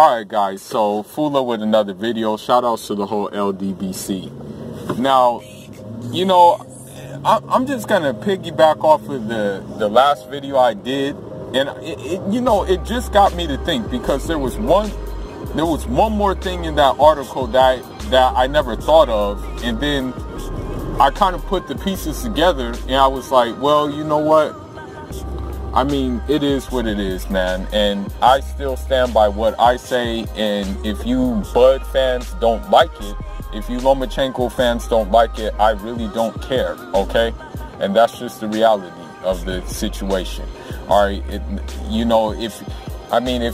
Alright guys, so Fula with another video. Shout outs to the whole LDBC. Now, you know, I'm just gonna piggyback off of the last video I did, and it just got me to think, because there was one more thing in that article that I never thought of, and then I kind of put the pieces together, and I was like, well, you know what? I mean, it is what it is, man, and I still stand by what I say. And if you Bud fans don't like it, if you Lomachenko fans don't like it, I really don't care, okay? And that's just the reality of the situation. All right, if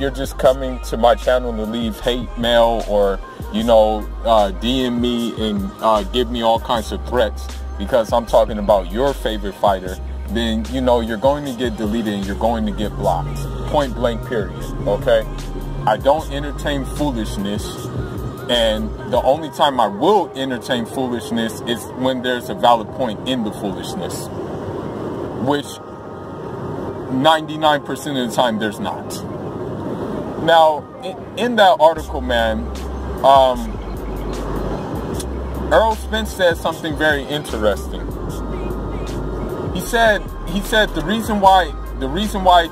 you're just coming to my channel to leave hate mail or DM me and give me all kinds of threats because I'm talking about your favorite fighter, then you're going to get deleted and you're going to get blocked. Point blank period, okay? I don't entertain foolishness, and the only time I will entertain foolishness is when there's a valid point in the foolishness, which 99% of the time there's not. Now, in that article, man, Earl Spence said something very interesting. He said the reason why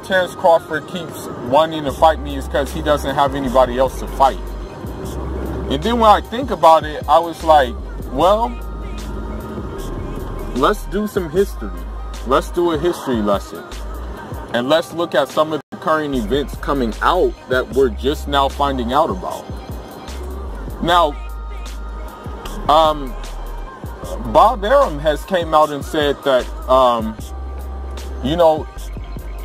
Terence Crawford keeps wanting to fight me is because he doesn't have anybody else to fight. And then when I think about it, I was like, well, let's do some history. Let's do a history lesson. And let's look at some of the current events coming out that we're just now finding out about. Now, Bob Arum has came out and said that,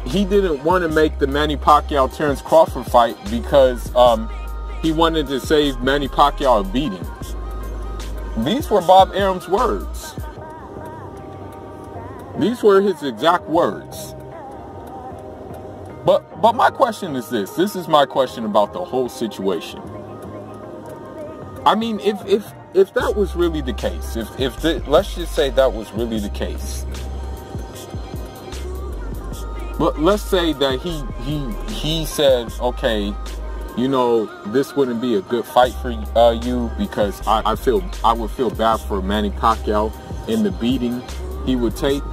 he didn't want to make the Manny Pacquiao Terence Crawford fight because he wanted to save Manny Pacquiao a beating. These were Bob Arum's words. These were his exact words. But my question is this. This is my question about the whole situation. I mean, if that was really the case, let's just say that was really the case. But let's say that he said, okay, this wouldn't be a good fight for you because I would feel bad for Manny Pacquiao in the beating he would take.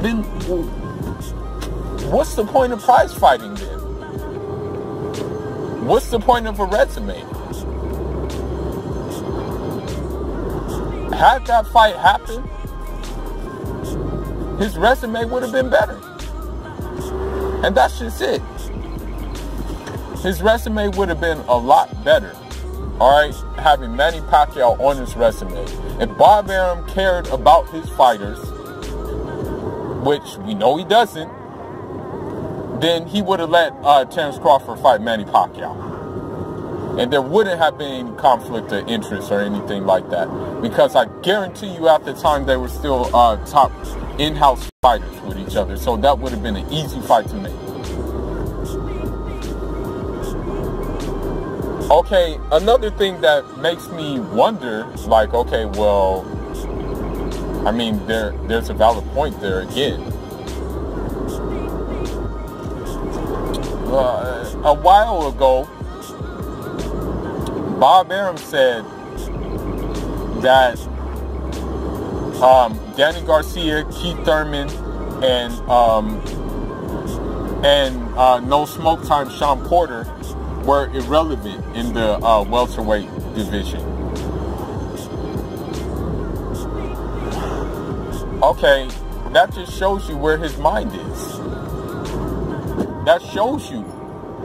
Then what's the point of prize fighting then? What's the point of a resume? Had that fight happen, his resume would have been better. And that's just it. His resume would have been a lot better, all right, having Manny Pacquiao on his resume. If Bob Arum cared about his fighters, which we know he doesn't, then he would have let Terence Crawford fight Manny Pacquiao. And there wouldn't have been any conflict of interest or anything like that. Because I guarantee you at the time they were still top in-house fighters with each other. So that would have been an easy fight to make. Okay, another thing that makes me wonder, like, okay, well, I mean, there's a valid point there again. A while ago, Bob Arum said that Danny Garcia, Keith Thurman, and No Smoke Time Shawn Porter were irrelevant in the welterweight division. Okay, that just shows you where his mind is. That shows you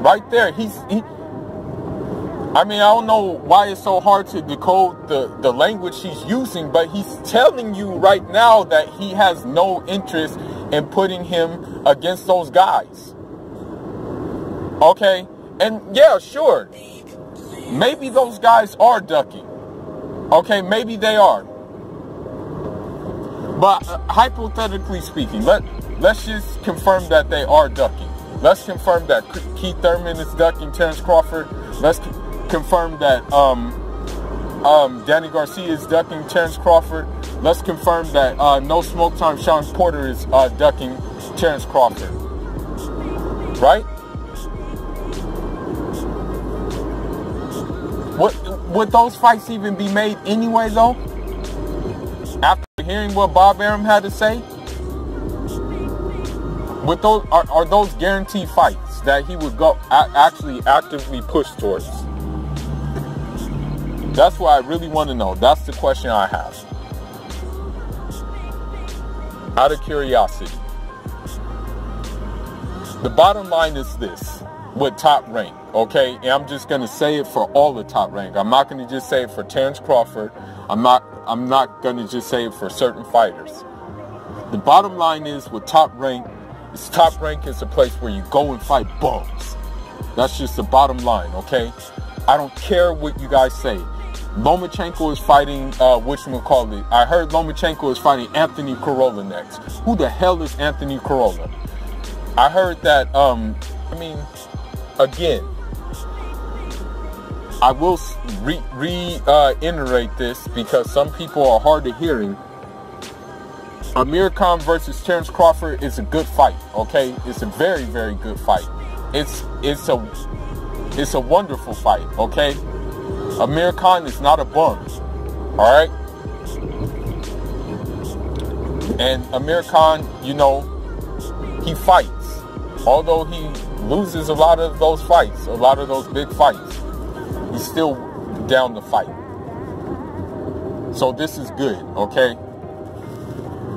right there. I mean, I don't know why it's so hard to decode the language he's using, but he's telling you right now that he has no interest in putting him against those guys. Okay? And yeah, sure. Maybe those guys are ducking. Okay, maybe they are. But hypothetically speaking, let's just confirm that they are ducking. Let's confirm that Keith Thurman is ducking Terence Crawford. Let's confirm that Danny Garcia is ducking Terence Crawford. Let's confirm that No Smoke Time Shawn Porter is ducking Terence Crawford. Right? would those fights even be made anyway, though? After hearing what Bob Arum had to say? With those, are those guaranteed fights that he would go actually actively push towards? That's what I really want to know. That's the question I have. Out of curiosity. The bottom line is this with Top Rank, okay? And I'm just going to say it for all the Top Rank. I'm not going to just say it for Terence Crawford. I'm not going to just say it for certain fighters. The bottom line is with Top Rank is a place where you go and fight bums. That's just the bottom line, okay? I don't care what you guys say. Lomachenko is fighting, whatchamacallit. I heard Lomachenko is fighting Anthony Corolla next. Who the hell is Anthony Corolla? I heard that, again, I will reiterate this because some people are hard of hearing. Aamir Khan versus Terence Crawford is a good fight, okay? It's a very, very good fight. It's a wonderful fight, okay? Aamir Khan is not a bum, all right? And Aamir Khan, you know, he fights. Although he loses a lot of those fights, a lot of those big fights, he's still down to fight. So this is good, okay?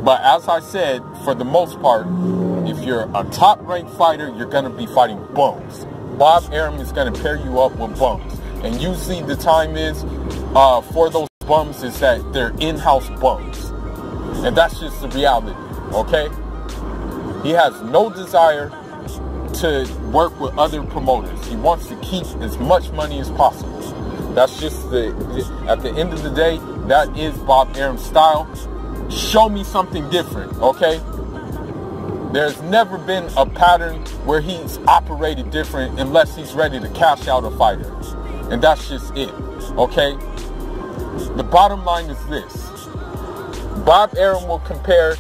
But as I said, for the most part, if you're a top-ranked fighter, you're going to be fighting bums. Bob Arum is going to pair you up with bums. And usually the time is, for those bums, is that they're in-house bums. And that's just the reality, okay? He has no desire to work with other promoters. He wants to keep as much money as possible. That's just at the end of the day, that is Bob Arum's style. Show me something different, okay? There's never been a pattern where he's operated different unless he's ready to cash out a fighter. And that's just it, okay? The bottom line is this. Bob Arum will compare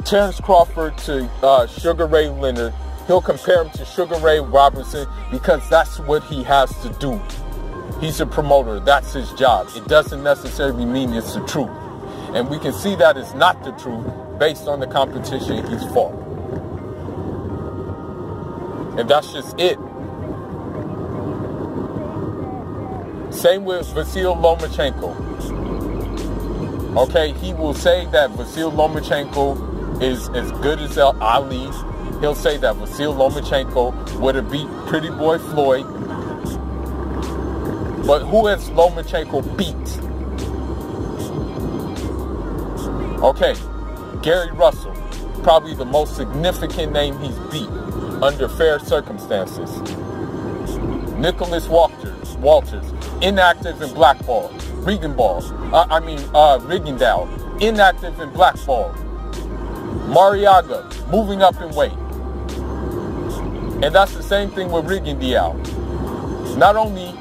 Terence Crawford to Sugar Ray Leonard. He'll compare him to Sugar Ray Robinson because that's what he has to do. He's a promoter. That's his job. It doesn't necessarily mean it's the truth. And we can see that it's not the truth based on the competition he's fought. And that's just it. Same with Vasyl Lomachenko. Okay, he will say that Vasyl Lomachenko is as good as Ali. He'll say that Vasyl Lomachenko would have beat Pretty Boy Floyd. But who has Lomachenko beat? Okay, Gary Russell, probably the most significant name he's beat under fair circumstances. Nicholas Walters, inactive and blackballed. Rigondeaux, inactive and blackballed. Mariaga, moving up in weight. And that's the same thing with Rigondeaux. Not only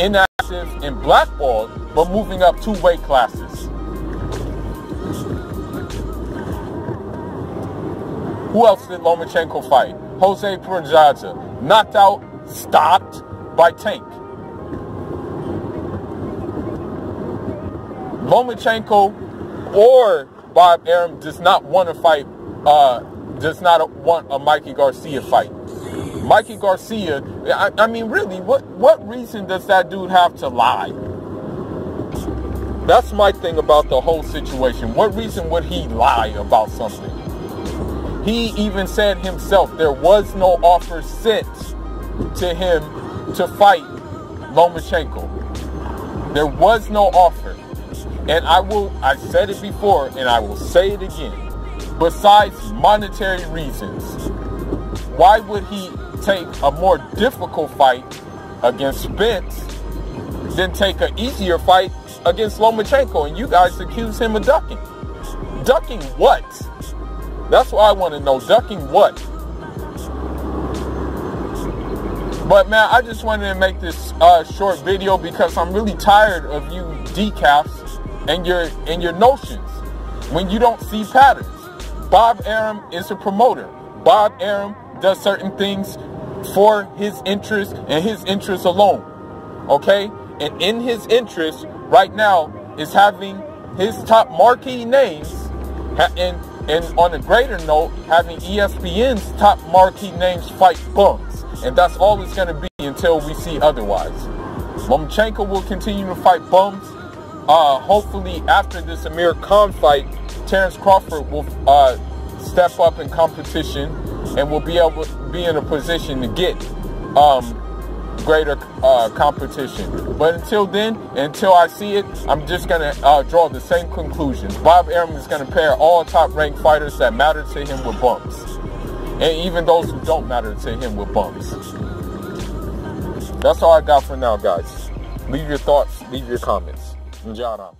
inactive and blackballed, but moving up 2 weight classes. Who else did Lomachenko fight? Jose Pedraza, knocked out, stopped by Tank. Lomachenko or Bob Arum does not want to fight, does not want a Mikey Garcia fight. Mikey Garcia, I mean, really, what reason does that dude have to lie? That's my thing about the whole situation. What reason would he lie about something? He even said himself there was no offer sent to him to fight Lomachenko. There was no offer. And I said it before and I will say it again. Besides monetary reasons, why would he take a more difficult fight against Spence than take an easier fight against Lomachenko? And you guys accuse him of ducking. Ducking what? That's what I want to know. Ducking what? But man, I just wanted to make this short video because I'm really tired of you decaps and your notions when you don't see patterns. Bob Arum is a promoter. Bob Arum does certain things for his interest and his interest alone. Okay? and in his interest right now is having his top marquee names, and on a greater note, having ESPN's top marquee names fight bums. And that's all it's going to be until we see otherwise. Lomachenko will continue to fight bums. Hopefully after this Aamir Khan fight, Terence Crawford will step up in competition and will be able to be in a position to get greater competition. But until then, until I see it, I'm just going to draw the same conclusions. Bob Arum is going to pair all top-ranked fighters that matter to him with bumps. And even those who don't matter to him with bumps. That's all I got for now, guys. Leave your thoughts, leave your comments. Njara.